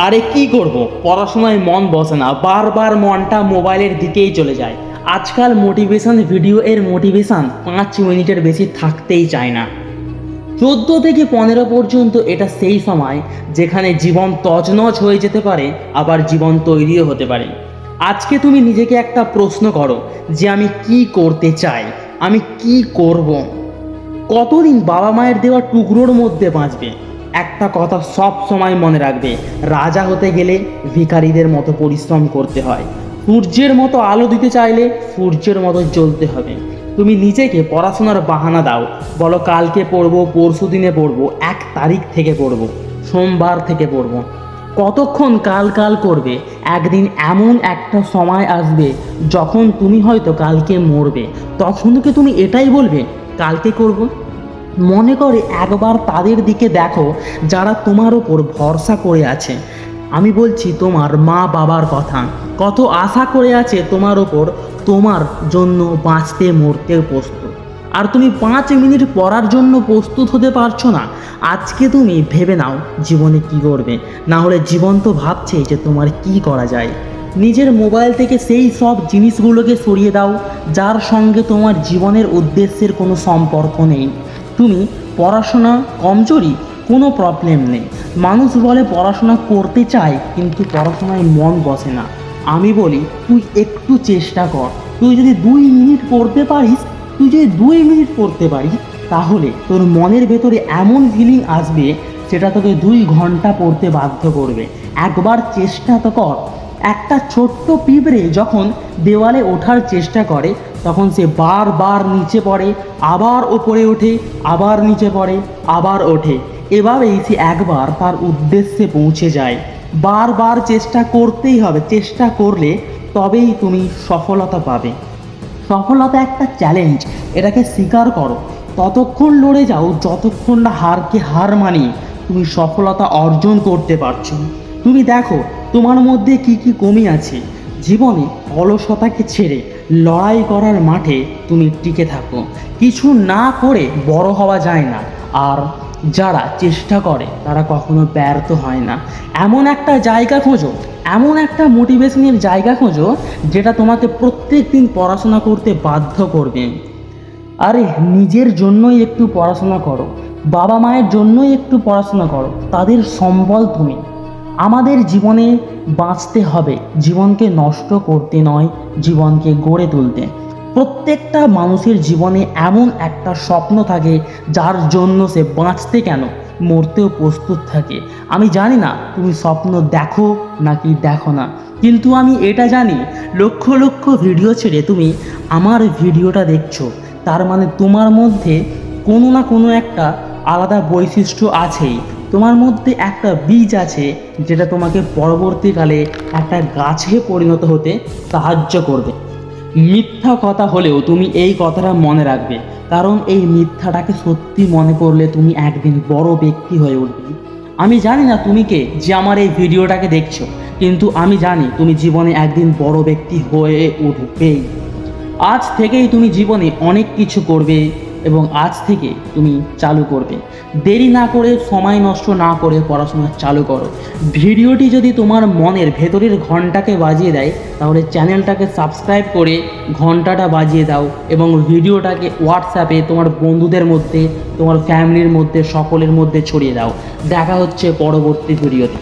আরে কি করব, পড়াশোনায় মন বসে না, বারবার মনটা মোবাইলের দিকেই চলে যায়। আজকাল মোটিভেশন ভিডিও এর মোটিভেশন 5 মিনিটের বেশি থাকতেই চায় না। 14 থেকে 15 পর্যন্ত এটা সেই সময় যেখানে জীবন তছনছ হয়ে যেতে পারে, আবার জীবন তৈরিও হতে পারে। আজকে তুমি নিজেকে একটা প্রশ্ন করো যে আমি কি করতে চাই, আমি কি করব। কতদিন বাবা মায়ের দেওয়া টুকরোর মধ্যে বাঁচবে? একটা কথা সব সময় মনে রাখবে, রাজা হতে গেলে ভিখারিদের মতো পরিশ্রম করতে হয়। সূর্যের মতো আলো দিতে চাইলে সূর্যের মতো জ্বলতে হবে। তুমি নিজেকে পড়াশোনার বাহানা দাও, বলো কালকে পড়বো, পরশু দিনে পড়বো, 1 তারিখ থেকে পড়বো, সোমবার থেকে পড়বো। কতক্ষণ কাল কাল করবে? একদিন এমন একটা সময় আসবে যখন তুমি হয়তো কালকে মরবে, তখন কি তুমি এটাই বলবে কালকে করব? মনে করে একবার তাদের দিকে দেখো যারা তোমার ওপর ভরসা করে আছে। আমি বলছি তোমার মা বাবার কথা, কত আশা করে আছে তোমার ওপর, তোমার জন্য বাঁচতে মরতেও প্রস্তুত। আর তুমি 5 মিনিট পড়ার জন্য প্রস্তুত হতে পারছো না। আজকে তুমি ভেবে নাও জীবনে কি করবে, না হলে জীবন তো ভাবছে যে তোমার কি করা যায়। নিজের মোবাইল থেকে সেই সব জিনিসগুলোকে সরিয়ে দাও যার সঙ্গে তোমার জীবনের উদ্দেশ্যের কোনো সম্পর্ক নেই। তুমি পড়াশোনা কমজোরি, কোনো প্রবলেম নেই। মানুষ বলে পড়াশোনা করতে চায় কিন্তু পড়াশোনায় মন বসে না। আমি বলি তুই একটু চেষ্টা কর। তুই যদি 2 মিনিট পড়তে পারিস, তাহলে তোর মনের ভেতরে এমন ফিলিং আসবে সেটা তোকে 2 ঘন্টা পড়তে বাধ্য করবে। একবার চেষ্টা তো কর। একটা ছোট্ট পিঁপড়ে যখন দেওয়ালে ওঠার চেষ্টা করে তখন সে বারবার নিচে পড়ে, আবার ওপরে ওঠে, আবার নিচে পড়ে, আবার ওঠে। এভাবেই সে একবার তার উদ্দেশ্যে পৌঁছে যায়। বারবার চেষ্টা করতেই হবে, চেষ্টা করলে তবেই তুমি সফলতা পাবে। সফলতা একটা চ্যালেঞ্জ, এটাকে স্বীকার করো। ততক্ষণ লড়ে যাও যতক্ষণ না হারকে হার মানিয়ে তুমি সফলতা অর্জন করতে পারছো। তুমি দেখো তোমার মধ্যে কি কি কমি আছে। জীবনে অলসতাকে ছেড়ে লড়াই করার মাঠে তুমি টিকে থাকো। কিছু না করে বড় হওয়া যায় না, আর যারা চেষ্টা করে তারা কখনো ব্যর্থ হয় না। এমন একটা জায়গা খোঁজো, এমন একটা মোটিভেশনের জায়গা খোঁজো যেটা তোমাকে প্রত্যেক দিন পড়াশোনা করতে বাধ্য করবে। আরে নিজের জন্যই একটু পড়াশোনা করো, বাবা মায়ের জন্যই একটু পড়াশোনা করো, তাদের সম্বল তুমি। আমাদের জীবনে বাঁচতে হবে, জীবনকে নষ্ট করতে নয়, জীবনকে গড়ে তুলতে। প্রত্যেকটা মানুষের জীবনে এমন একটা স্বপ্ন থাকে যার জন্য সে বাঁচতে কেন মরতেও প্রস্তুত থাকে। আমি জানি না তুমি স্বপ্ন দেখো নাকি দেখো না, কিন্তু আমি এটা জানি লক্ষ লক্ষ ভিডিও ছেড়ে তুমি আমার ভিডিওটা দেখছো, তার মানে তোমার মধ্যে কোনো না কোনো একটা আলাদা বৈশিষ্ট্য আছেই। তোমার মধ্যে একটা বীজ আছে যেটা তোমাকে পরবর্তীকালে একটা গাছে পরিণত হতে সাহায্য করবে। মিথ্যা কথা হলেও তুমি এই কথাটা মনে রাখবে, কারণ এই মিথ্যাটাকে সত্যি মনে করলে তুমি একদিন বড় ব্যক্তি হয়ে উঠবে। আমি জানি না তুমি কে যে আমার এই ভিডিওটাকে দেখছো, কিন্তু আমি জানি তুমি জীবনে একদিন বড় ব্যক্তি হয়ে উঠবেই। আজ থেকেই তুমি জীবনে অনেক কিছু করবে এবং আজ থেকে তুমি চালু করবে। দেরি না করে, সময় নষ্ট না করে পড়াশোনা চালু করো। ভিডিওটি যদি তোমার মনের ভেতরের ঘন্টাকে বাজিয়ে দেয় তাহলে চ্যানেলটাকে সাবস্ক্রাইব করে ঘন্টাটা বাজিয়ে দাও এবং ভিডিওটাকে হোয়াটসঅ্যাপে তোমার বন্ধুদের মধ্যে, তোমার ফ্যামিলির মধ্যে, সকলের মধ্যে ছড়িয়ে দাও। দেখা হচ্ছে পরবর্তী ভিডিওতে।